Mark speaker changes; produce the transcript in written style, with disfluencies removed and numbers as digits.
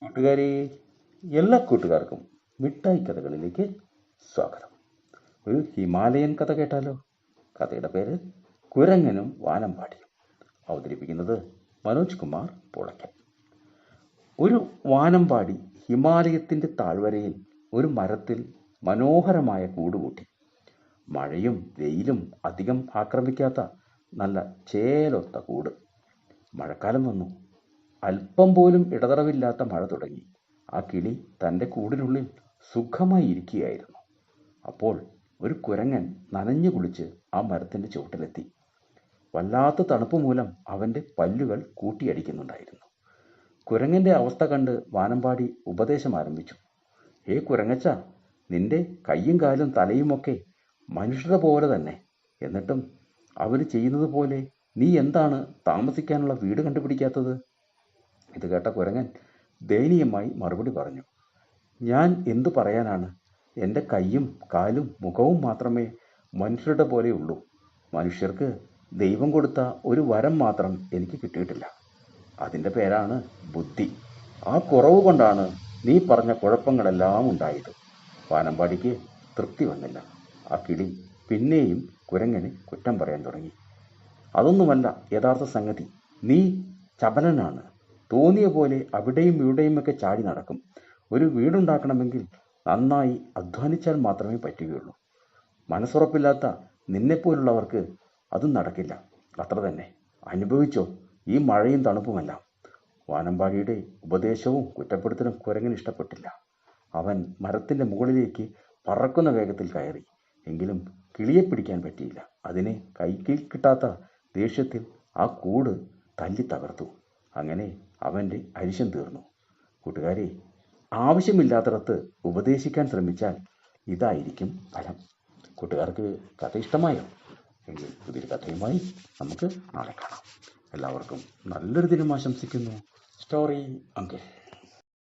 Speaker 1: കൂട്ടുകാരെ, എല്ലാ കൂട്ടുകാർക്കും മിഠായി കഥകളിലേക്ക് സ്വാഗതം. ഒരു ഹിമാലയൻ കഥ കേട്ടാലോ? കഥയുടെ പേര് കുരങ്ങനും വാനമ്പാടിയും. അവതരിപ്പിക്കുന്നത് മനോജ് കുമാർ പുളയ്ക്കൽ. ഒരു വാനമ്പാടി ഹിമാലയത്തിൻ്റെ താഴ്വരയിൽ ഒരു മരത്തിൽ മനോഹരമായ കൂടുകൂട്ടി. മഴയും വെയിലും അധികം ആക്രമിക്കാത്ത നല്ല ചേലൊത്ത കൂട്. മഴക്കാലം വന്നു. അല്പം പോലും ഇടതടവില്ലാത്ത മഴ തുടങ്ങി. ആ കിളി തൻ്റെ കൂടിനുള്ളിൽ സുഖമായി ഇരിക്കുകയായിരുന്നു. അപ്പോൾ ഒരു കുരങ്ങൻ നനഞ്ഞു കുളിച്ച് ആ മരത്തിൻ്റെ ചുവട്ടിലെത്തി. വല്ലാത്ത തണുപ്പ് മൂലം അവൻ്റെ പല്ലുകൾ കൂട്ടിയടിക്കുന്നുണ്ടായിരുന്നു. കുരങ്ങൻ്റെ അവസ്ഥ കണ്ട് വാനമ്പാടി ഉപദേശം ആരംഭിച്ചു. "ഹേ കുരങ്ങച്ച, നിന്റെ കയ്യും കാലും തലയുമൊക്കെ മനുഷ്യരുടെ പോലെ തന്നെ. എന്നിട്ടും അവർ ചെയ്യുന്നത് പോലെ നീ എന്താണ് താമസിക്കാനുള്ള വീട് കണ്ടുപിടിക്കാത്തത്?" ഇത് കേട്ട കുരങ്ങൻ ദയനീയമായി മറുപടി പറഞ്ഞു. "ഞാൻ എന്തു പറയാനാണ്? എൻ്റെ കൈയും കാലും മുഖവും മാത്രമേ മനുഷ്യരുടെ പോലെയുള്ളൂ. മനുഷ്യർക്ക് ദൈവം കൊടുത്ത ഒരു വരം മാത്രം എനിക്ക് കിട്ടിയിട്ടില്ല. അതിൻ്റെ പേരാണ് ബുദ്ധി. ആ കുറവ് കൊണ്ടാണ് നീ പറഞ്ഞ കുഴപ്പങ്ങളെല്ലാം ഉണ്ടായത്." വാനമ്പാടിക്ക് തൃപ്തി വന്നില്ല. ആ കിളി പിന്നെയും കുരങ്ങനെ കുറ്റം പറയാൻ തുടങ്ങി. "അതൊന്നുമല്ല യഥാർത്ഥ സംഗതി. നീ ചപലനാണ്. തോന്നിയ പോലെ അവിടെയും ഇവിടെയുമൊക്കെ ചാടി നടക്കും. ഒരു വീടുണ്ടാക്കണമെങ്കിൽ നന്നായി അധ്വാനിച്ചാൽ മാത്രമേ പറ്റുകയുള്ളൂ. മനസ്സുറപ്പില്ലാത്ത നിന്നെപ്പോലുള്ളവർക്ക് അതും നടക്കില്ല. അത്ര തന്നെ. അനുഭവിച്ചോ ഈ മഴയും തണുപ്പുമെല്ലാം." വാനമ്പാടിയുടെ ഉപദേശവും കുറ്റപ്പെടുത്തലും കുരങ്ങിന് ഇഷ്ടപ്പെട്ടില്ല. അവൻ മരത്തിൻ്റെ മുകളിലേക്ക് പറക്കുന്ന വേഗത്തിൽ കയറി. എങ്കിലും കിളിയെ പിടിക്കാൻ പറ്റിയില്ല. അതിനെ കൈക്കിൽ കിട്ടാത്ത ദേഷ്യത്തിൽ ആ കൂട് തല്ലി തകർത്തു. അങ്ങനെ അവൻ്റെ അരിശം തീർന്നു. കൂട്ടുകാരെ, ആവശ്യമില്ലാത്തിടത്ത് ഉപദേശിക്കാൻ ശ്രമിച്ചാൽ ഇതായിരിക്കും ഫലം. കൂട്ടുകാർക്ക് കഥ ഇഷ്ടമായോ? എങ്കിൽ പുതിയൊരു കഥയുമായി നമുക്ക് നാളെ കാണാം. എല്ലാവർക്കും നല്ലൊരു ദിനം ആശംസിക്കുന്നു. Story uncle.